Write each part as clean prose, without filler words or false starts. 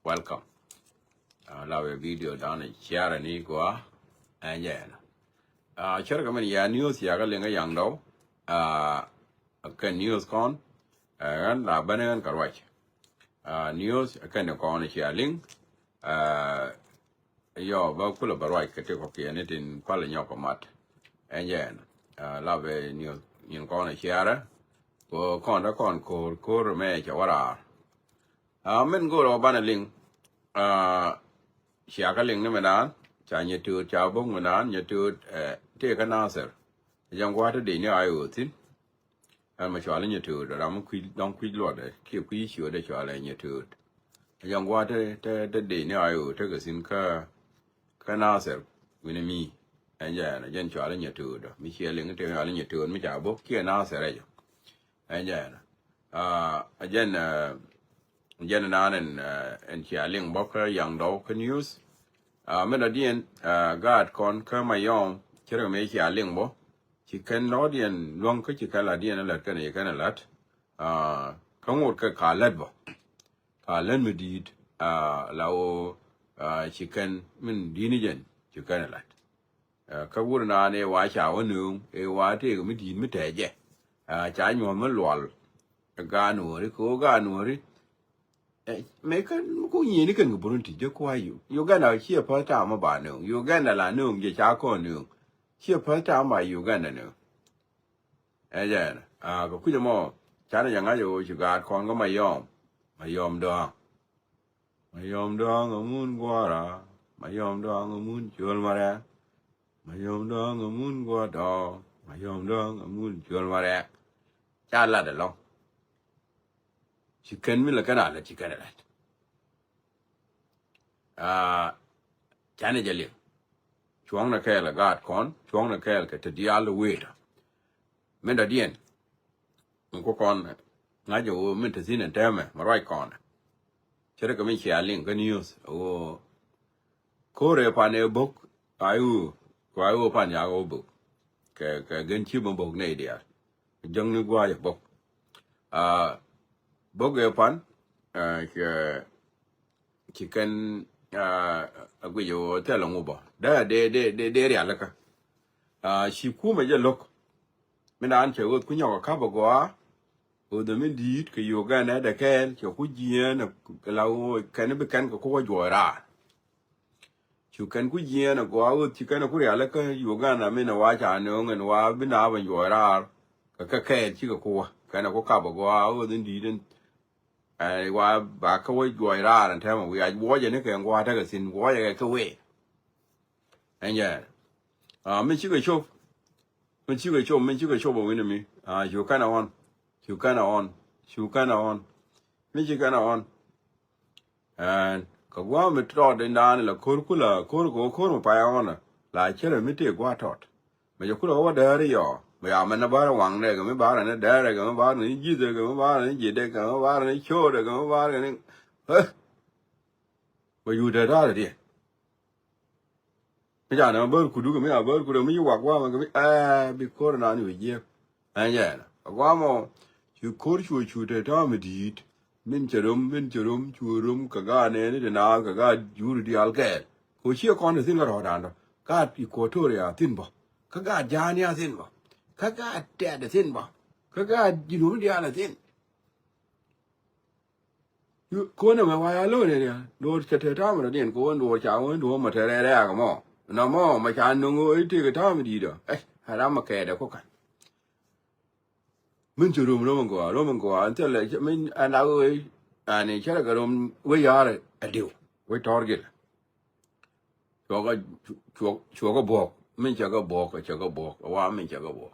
welcome. Love a video down and share and equal and yeah. Share come ya news ya galing yang daw. Kan news con and la banan karwach. News kan con share link. Yo ba kula barwai kete ko kianitin kwala nyoko mat. And yeah. Love a news in con share. Ko con da con ko me chawara. Men go ro bana link. Chia cái linh nó mà đán, chả như tu chào bông mà đán, như tu thế cái nào sợ, trong quá thế để như ai ở tin, mà chọn là như tu, rồi đóng quy luật đấy, kiểu quy sửa để chọn là như tu, trong quá thế để như ai ở thế cái xin cái nào sợ, vì này mi, anh giờ là dân chọn là như tu đó, mi chia linh cái là như tu, mi chào bốc kia nào sợ đấy, anh giờ dân nan en chia linh bốc cái yang đâu cái news men adien god con cái mày yom chero me chia linh bo chỉ cần nó điền luôn cái chỉ cái là điền là cái này cái này lát không một cái cả lát bo cả lên mới đi lao chỉ cần mình đi như vậy chỉ cái này lát cái vụ này này vài chảo nương vài thì cũng mới đi mới thế chứ trái nhom mới loal gan nuôi cố gan nuôi mấy cái cũng nhìn cái người Burundi thì rất quái yêu Uganda chia phải trả mà bà nương Uganda là nương gì chả có nương chia phải trả mà Uganda nương ấy vậy có cái gì mà chả làอย่างงั้นอยู่chỉ gạt con có mày yom đó ở muốn qua ra mày yom đó ở muốn chôn mà ra mày yom đó ở muốn qua đó mày yom đó ở muốn chôn mà ra chả là được không chỉ cần mình là cái nào là chỉ cần là chả này liền chuông là cái là gạt con chuông là cái là cái dial weight mình đã điên mình có con ngay chỗ mình thực hiện tem mà right con cho nên cái mình share link cái news Korea pan e book ai pan ya go book cái gần chiếc bằng book này đi giống như qua book bốc ghê phán chỉ cần cái gì thế là ngô bò đó để ra là cả chỉ cú mà giờ lúc mình ăn chơi cái nhau cái bò quá ở đó mình đi cái yoga này để cái cho cái gì nó cái lâu cái nó bị cái có giỏi ra chỉ cần cái gì nó quá chỉ cần nó cái ra là cái yoga này mình nói chả nữa mình nói bên nào mình giỏi ra cái chỉ cái nó có bò quá ở đó đi qua bà cái quay gọi ra là theo mà vì bố giờ nó kêu qua theo cái xin bố giờ cái quay anh nhớ mình chỉ cái show mình chỉ cái show bảo mình mi you can on mình chỉ can on cái qua mình trò đến đó là khối mà phải on là chỉ là mình tiếc qua trọt mà giờ khối qua đời rồi bây giờ mình nó bảo là hoàng này, cái bảo là nó đẻ này, cái bảo là nó gì đây, cái bảo là nó gì đây, cái bảo là nó chua đây, cái bảo là nó, bây giờ đây đó là gì? Bây giờ nó bớt kudu cái mấy bớt kudu mấy quạt qua mà cái bị corona như vậy chứ, anh nhớ, qua mà chịu cố chịu đây đó mới đi, mình chờ rum, cái này để nào cái juri đi al cái, có chiếc con thì xin là rõ ràng đó, cái bị cố thôi à tin bảo, cái giá này tin bảo kaga ada tin ba kaga jinu dia la tin ko na ma wa lo ne ya do ke te ta ma din ko do cha won do ma te re ga mo na mo ma cha nu ngo i te ga ta mi di do ha ma ke da ko kan min ju rum lo man ko an te le min an a oi ani cha ga rum we ya re a diu we target cho ga bo min cha ga bo wa min cha ga bo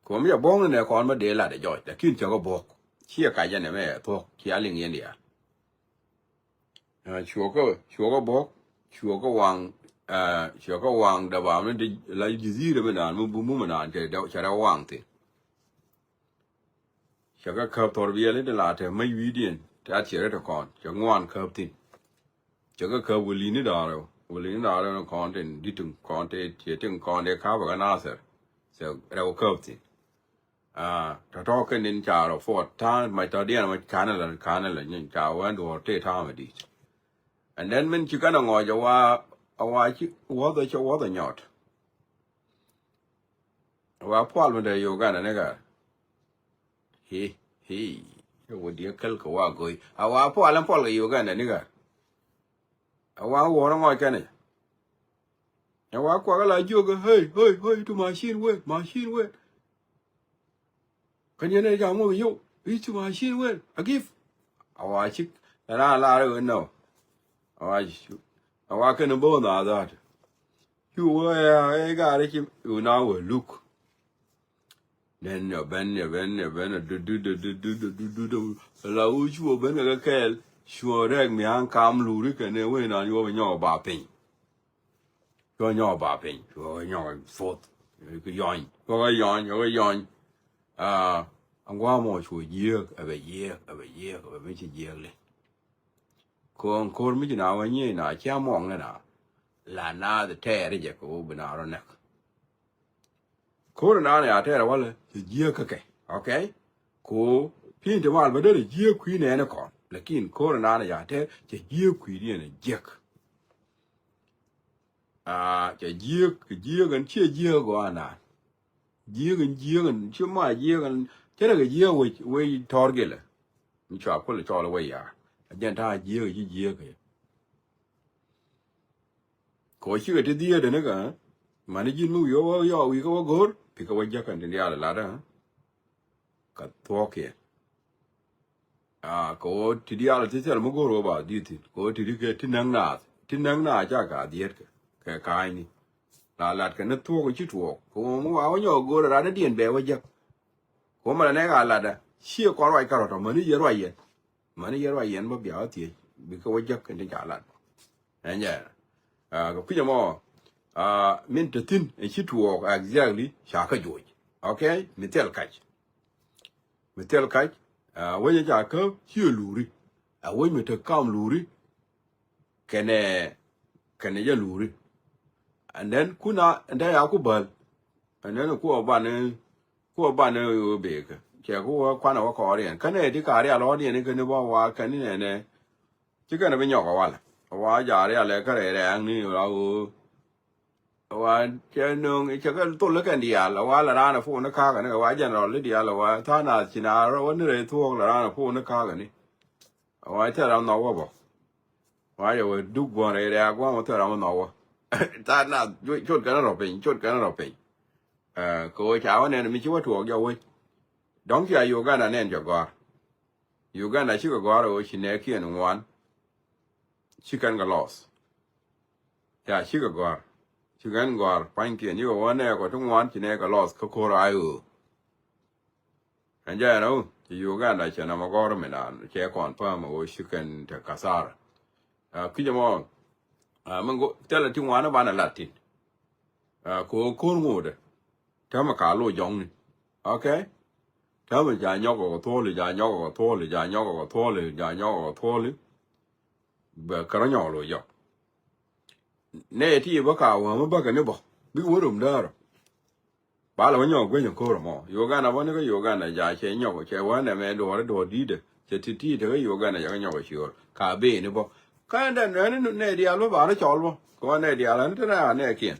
có mấy bông này còn mà để lại để rồi để kiếm cho có buộc chia cái gì này mẹ thuộc chia liền yên đi chúa có buộc chúa có hoàng đã bảo mình đi lấy gì rồi mình làm mình làm cái đâu chả đâu hoàng thì chúa có khớp thổi bia lên để làm thì mấy vị điện đã chia ra còn chúa ngoan khớp tin chúa có khớp vô lý nữa rồi nó còn thì đi từng còn thì chỉ từng còn để khá vào cái nào sẽ đâu khớp tin ถ้าทอกันนินจาเราฟอดท่าไม่ตอนเดียนมันคานอะไรนินจาวันดูเตะท่ามาดี and then มันชิกันงอจะว่าชิว่าตัวหยอดว่าพอลมันได้อยู่กันนะก็เฮ้วันเดียวเขาก็ว่ากุยว่าพอลก็อยู่กันนะนี่ก็ว่าหัวน้องอยกันเนี่ยว่าก็อะไรอยู่ก็เฮ้ยtu machineเว้ยกันยังไงจะมั่วอยู่tu machineเว้ยอากิฟว่าชิลาเลยเนาะว่ากันบ่น่าได้อยู่ว่าไอ้ก็อะไรที่อยู่น่าเว้ย look then ben do la u chu ben ga kel chu rek mi an kam lu ri ke ne we na yo nyo ba pin yo nyo ba pin yo nyo fot cái yon ang wa mo chu ye a be me chi ye le ko mi na wa ni na cha mong na la na de te ri je ko bu na ro na ko na ne a te ra wa le ye ka ke okay ko pin de wa ba de ye kwi ne na ko lakin ko na ne ya te je ye kwi ni ne jeจะเยี่ยกันเชี่ยเยี่ยกว่าน่ะเยี่ยกันเชื่อมาเยี่ยกันเจ้าก็เยี่ยไว้ทอร์เกลมันชอบคนละชอบละไว้ยาอาจารย์ท่าเยี่ยกันขอชื่อที่เดียเดี๋ยวนะกันมันยินมือยอวิก็ว่าโกรพี่ก็ว่าเยอะกันเดี๋ยวละละก็ตัวเกก็ที่เดียละที่เจ้าละมุกโกรบ่าดีที่ก็ที่เดียที่นั่งหน้าจ้ากาเดียดcái cái này là cái nước thua cái chữ thua cũng muốn áo nhỏ gồ ra nó điền bè vậy chứ cũng mà này là đã xia có loại cà rốt mà nó dễ loại yên mà béo thì bị cái vậy chứ cái này chả là anh nhỉ cái gì mà mình tự tin cái chữ thua exactly chả cái gì ok mình tell cách vậy chả cái xia luri vậy mình tự cam luri cái này giờ luri and then ya ku bal and then ku ba ne yo be ka ke ku kwa na wa ko ri kan ne di ka ri a lo di ne ke ne ba wa kan ni ne chi ka na be nyo ka wa ja ri a le ka re ang ni la wa che nung che ka to le kan di a la wa la na fu na ka ka ne wa ja no le di a la wa tha na chi na ro ne re thu la na fu na ka ka ni wa che ra no wa ba wa yo du bo re ra kwa mo tha ra mo no wa ta na chốt cái nó rồi cô cháu nên mình chưa thuộc nhau ấy đóng kia Uganda nên cho qua Uganda chưa có qua rồi chỉ này kia nó ngoan chicken cái loss ya chưa có qua chicken qua bánh kia như cái này có trong ngoan chỉ này cái loss có cô ai anh chơi đâu thì Uganda chỉ nằm ở qua rồi mình ăn chỉ còn phải mà có chicken thì cá sấu khi mà mình có thế là chúng nó bán là Latin cô ngồi thế mà cả lô giống này ok thế mà dài nhau có thô thì bờ cái nhỏ rồi dọc nè thì bác cào mà bác cái nữa bỏ biết uống đùm đó rồi bà là nhỏ quên nhỏ cô rồi mà yoga nào vẫn cái yoga này dài chế nhỏ chế quá này mẹ đồ đi được chế thì cái yoga này cái nhỏ cái chiều cả bể nữa bỏ cái này đi alo bà nó chọn luôn còn này đi alo nó thế nào này kia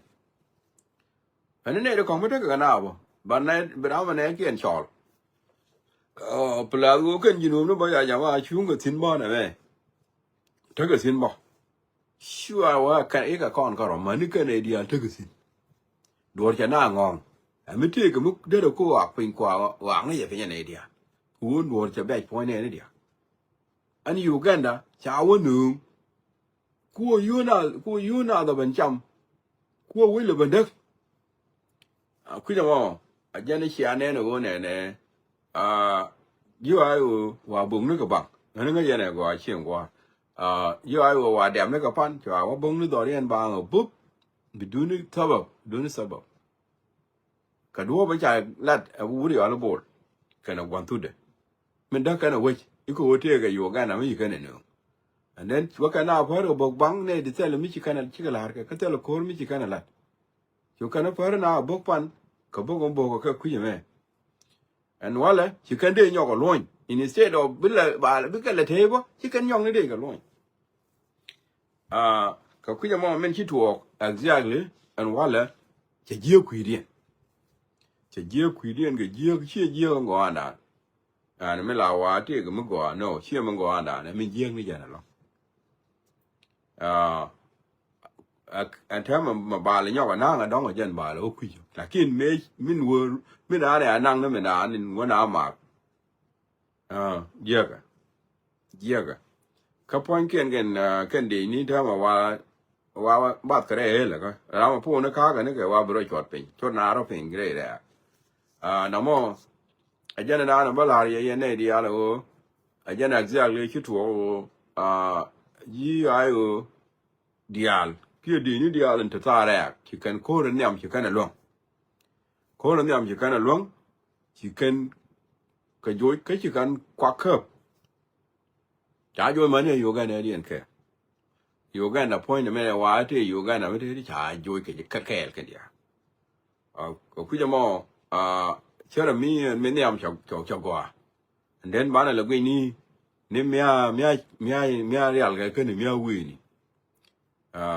anh này nó không biết cái nào mà bạn này bên đó mà này kia chọn pelagu kan jinum nó bây giờ jama chung cái tin bao này mẹ thế cái tin bao sure wa cái con rồi mà nó cái này đi ăn thế cái tin đồ cho nó ngon mình thấy cái mức đó đâu có ác bình qua vàng này phải như này đi à uống đồ cho bé point này đi à anh Uganda cháu nương cua yêu na đó bên trong cua với là bên đất khi nào mà giờ này xe này nó nè yêu ai và bùng nước cái bằng nó cái gì này gọi chuyện qua yêu ai và đẹp nước cái pan cho bùng nước đó đi ăn bằng ở búp bị đun nước sабab cái đũa bây giờ lát vũ đi ở nó bột cái nào quan thuốc đấy mình đã cái nào vậy cái gì cái yoga nào mấy cái này nữa and then cái nào phải rồi bọc băng này để xem là mấy cái này chỉ cái là cái là core mấy cái này là chỗ cái nào phải nào bọc pan cái bọc ông bọc cái gì mẹ and wala she can de nyoko loin instead of billa table she can nyong ne de ka loin ka kuja mo men chi tuok exactly and wala che je kwirien ga je che je ngo anda and me la wa te ga mo go no che mo go anda ne me je ni jana lo and time ma ba le nyoko na nga dong ga jen ba lo kwi lakin me min wo min a ne nang ne me na ni ngo na ma jega ka point ken de ni ta ma wa ba kare hele ka ra ma pu ne ka ga ne ke wa bro chot pin chot na ro pin gre da na mo a jana na ba la ye ne di ala o a jana exactly ki to o yi ayo dial ki di ni dial ta ta ra ki kan ko ren nyam ki kan long ko ren nyam ki kan long ki kan ka joy ka ki kan kwa khớp cha joy ma ne yoga ne dien ke yoga na point me wa te yoga na me te cha joy ke ka ke dia ko ku jamo chera mi me ne am chok go and then bana la ni mia real ga ni mia wi ni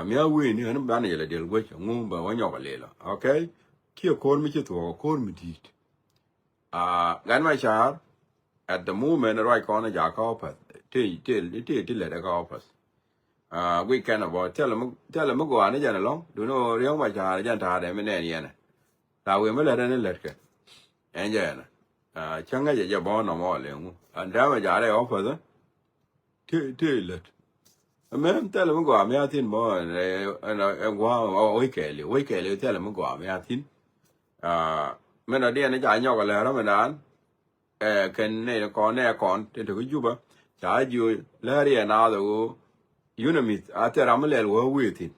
mia wi ni an bana ya del go ngum ba wa nyoga le lo okay ki ko mi che to ko mi dit gan mai char at the moment right corner ja ko pa te le da ko pa we can about tell them go an ja na long do no ryo ma cha ja ta de me ne ni na ta we me le da ne le ke en ja na changa ja bo no mo le ngu an da ma ja le o pa te le me tell them go me atin mo en wa we ke le tell them go me atin me na dia ne ja nyo ka le ra me dan ken ne kon te to ju ba cha ju la ri na do unimit ate ramle wo wi tin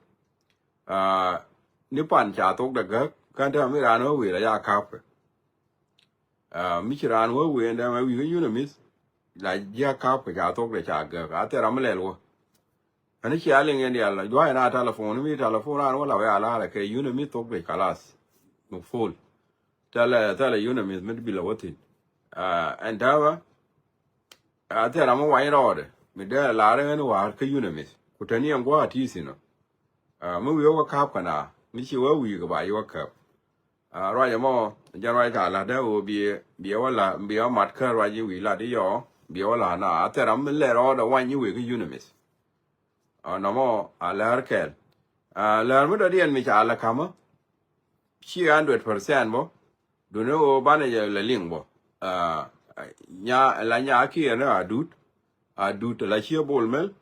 ni pan cha tok da ga kan ta mi ran wo wi la ya kap mi chiran wo wi nda ma wi unimit la ya kap cha tok da cha ga ate ramle wo ani chi ale ngen ya la do na telephone mi telephone ran wo la ya la ke unimit tok be kalas no full tala unimit mit bi la wotin and dawa ate ramo wa irode mi de la re no wa ka unimit kutani an gwa ti sino mu wi wa kap kana mi chi wa wi ga ba yo kap ro ya mo ja ro ta la da o bi wa la bi wa mat ka ro ji wi la di yo bi wa la na ate ram le ro da wa ni wi ka unimit no mo ala kel la mu da dien mi cha la kama chi 100% bo do no ba ne ya la ling bo nya ki na adut la chi bol mel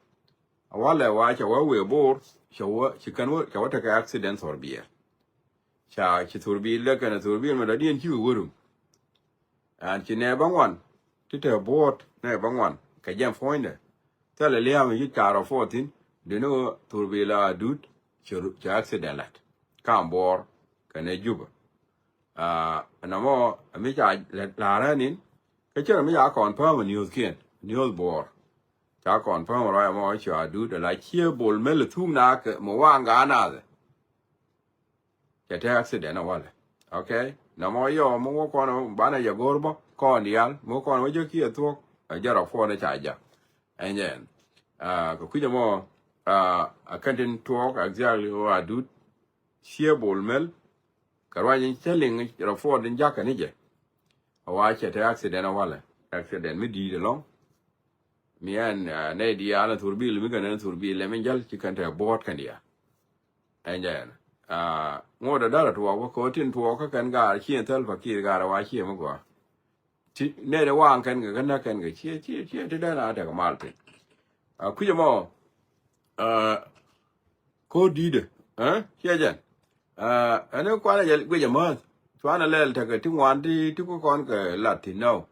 wala wa cha wa we bor chi kan wo cha wata ka accident or biya cha chi turbi le kan turbi me da dien chi wurum an chi ne bangwan ti te bot ne bangwan ka jam foinde ta le ya mi ka ro 14 de no turbi la adut cha accident lat kan bor kan e juba na mo mi cha la ra nin cái chuyện mình đã còn phải mà news board đã còn phải mà rồi mà cho đủ để lại chia bol mấy lần thu na cái mà vang cái nào đấy cái thế accident nào vậy ok nó mà yo mà con bạn này giờ gorbo con đi ăn mà con với cái kia thuốc ở giờ rồi phone chạy giờ anh em cái gì mà cái tin thuốc exactly và đủ chia bol mấy cái rồi những cái linh rồi phone đến giờ cái này chứ wa che te accident wala accident mi di de long mi an ne di ala turbil mi kan turbil le men jal ci kan te bot kan dia enjen ngoda dara to ko tin to ka kan ga chi tel fa ki ga wa chi mo ko ti ne de wang kan ga na kan ga chi te da na da mal te ku mo ko di de che jen ane kwa na ku je mo Kwana lel taka ti ngwan ti ko kon ka lat ti no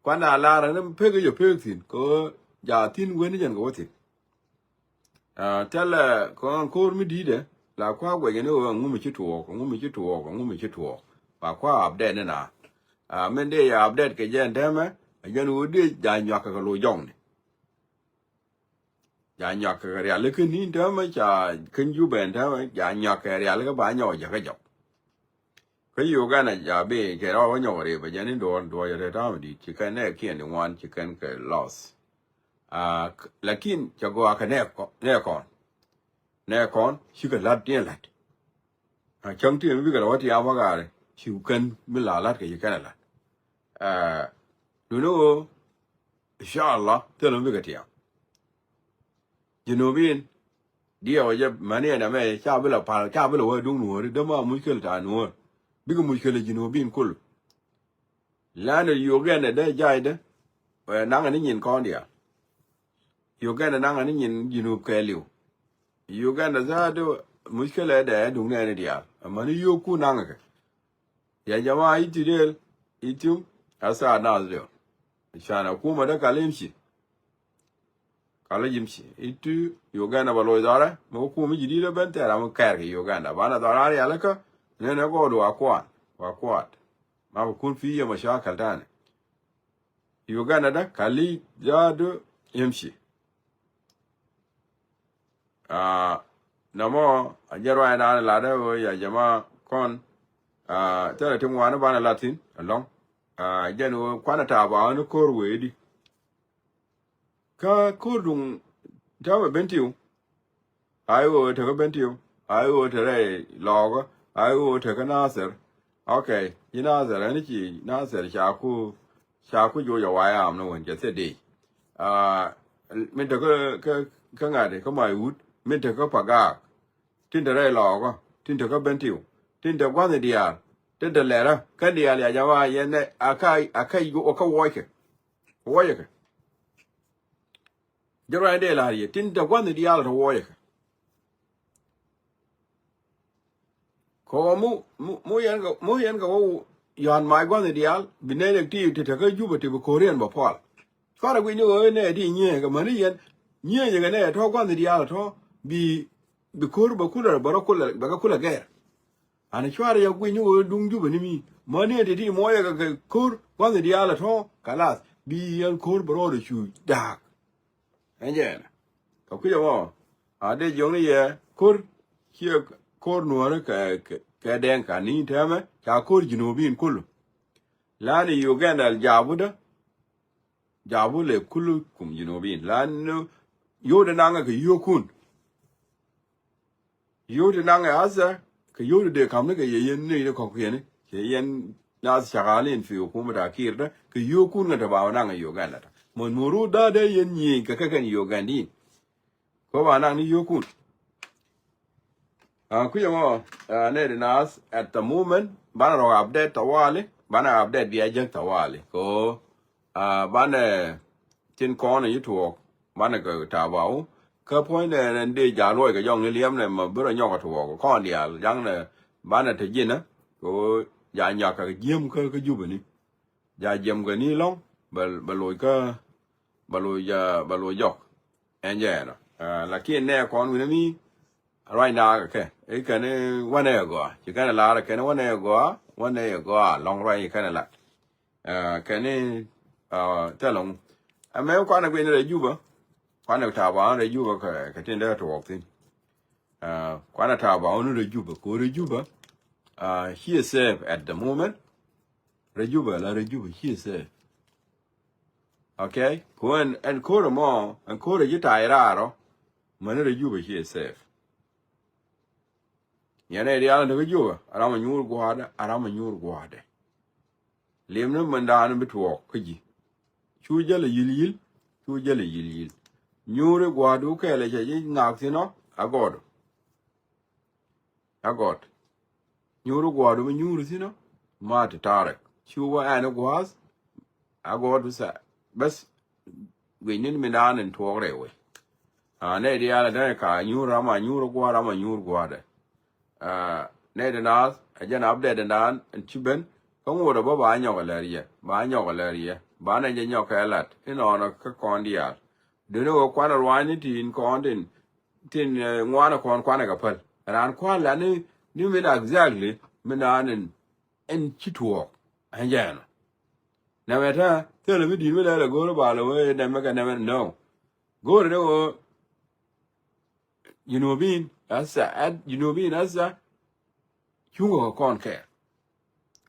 kwana la ra ne pe ga pe tin ko ja tin wen jen go tin tele ko mi di de la kwa gwe ne o ngu mi chi tuo ba kwa update ne na men de ya update ke jen de me jen u de ja nya ka lo jong ne ja nya ka ya le ke ni de me cha ken ju ben de me ja nya ka ya le ka ba nyo ja ka jo อยู่กันนะอย่าเบ้แค่เราว่าหยอกเลยไปยันนี่โดนอย่าได้ทำดีชิคกันแน่เขียน1 ชิคกันก็ loss ลักกินจะก็อาแน่ก่อนชิคกันลัดเนี่ยลัดจังที่มันวิกฤตว่าที่อาว่ากันชิวกันไม่ลาลัดก็ยังกันลัดดูโน่อินชาอัลลอฮ์เท่านั้นวิกฤตที่ยูโนบินเดี๋ยวจะมันเนี่ยนะแม่ชาบิลพาชาบิลว่าดุงหนูเดี๋ยวมามุชคิลตาหนูบิกมุชคิลยูโนบินคุลแล้วเนี่ยอยู่กันเนี่ยได้ใจเด้นั่งอันนี้ยินก้อนเดียวอยู่กันนั่งอันนี้ยินยูโนบแกลิวอยู่กันนะซะดูมุชคิลเด้ดุงเนี่ยเดียวมันอยู่คู่นั่งกันอย่าจะมาอีทีเดียวอีทุ่มอาศัยน่าจะเดียวฉันเอาคู่มาได้กาลิมชีkala jimsi itu Uganda balo zara mo ku mi jidi le bente ra mo kar ki Uganda bana zara ya laka ne go do akwat ma kun fi ya mashakal tan Uganda da kali jadu yimsi namo ajaro ana la da ya jama kon tara tumwa na bana latin along jenu kwana ta ba no korwe di ka kodung jawe bentiu ayo te ka bentiu ayo te re logo ayo te ka nasir okay yi nasir ani ki nasir shaku yo ya waya am no won je se de min te ka ngade ka mai wut min te ka paga tin te re logo tin te ka bentiu tin te kwa ne dia tin te le ra ka dia ya jawa ye ne akai yo ka woike jara de la ye tin da gwan di ala wo ye ko mu yan ga wo yan mai gwan di al binene ti ti ta ga juba ti ko korean ba pol ko ra gwi ni ne di nye ga mani yan nye ga ne to gwan di ala to bi kor ba kula ba ro kula ba ga kula ga ana chwara ya gwi ni dung juba ni mi mani di mo ye ga kor gwan di ala to kalas bi yan kor bro de chu dak Anjena. Kakuja mo. Ade jongi ye kur kia kur nuara ka den ka ni teme ka kur jinubin kulu. Lani Uganda al jabu le kulu kum jinubin. Lani yoda nanga ka yokun. Yoda nanga asa ka yoda de kamne ka yeyen ni de kokuyene. Yeyen nas shagalin fi hukuma ta kirda ka yokun ngata bawa nanga Uganda ta. Mon muru da de yen yi ka kan Ugandin ko ba nan ni yokun ku yamo ne de nas at the moment bana ro update tawali bana update dia jeng tawali ko bana tin ko ne yuto bana ga ta bawo ka point ne de ja loi ga yong ne liam ne ma bro nyo ka to ko dia yang ne bana te jin na ko ja nya ka jem ka juba ni ja jem ga ni long baloi yok enjeno lakini ne kon winami right now okay e kan wane go you kan la kan wane go long right kan la kan telong ame ko na gwen re juba ko na ta ba re juba ka tin da to tin ko na ta ba onu re juba ko re juba he is safe at the moment re juba he is safe okay when and quarter more and quarter jita iraro manere juba here safe yana ri ala daga juba arama nyur gwada lemna mandana bitwo kiji chujale yilil nyure gwadu kele je ngaksino agod nyuru gwadu nyuru sino mat tarek chuwa ana gwas agod sa bas gwinin minan tore we ne dia la da ka nyur gwada ne de nas ajan update dan chiben ko ngoro ba nyogaleria ba na je nyokalat ino no ka kondia de no kwana rwani tin kondin tin ngwana kwana ka pal ran kwan la ni mina exactly minanen en chitwo anjana na meta tele mi di mi la go ba lo we na me ka na no go no you know being asa chungo kon ke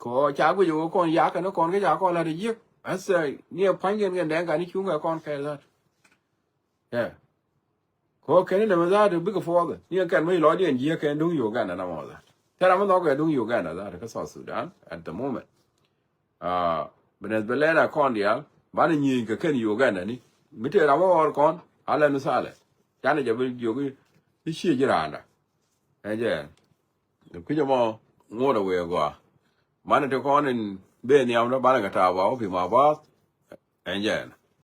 ko cha ko yo kon ya ka no kon ke ja ko la de yek asa ni pan gen gen den ga ni chung ga kon ke la yeah ko ke ni ma za de bi ko fo ga ni kan mai lo dien ye ke dung yo ga na mo za ta ra mo no ga dung yo ga na za ka so Sudan at the moment Venezuela kon dia ba ni yin ka ken yo ga na ni mi te ra mo kon ala no sale cha ne ja bi yo ki shi ji ra na je ku jo mo ngo da we go mana te kon in be ni am no ba ga ta ba o fi ma ba enjen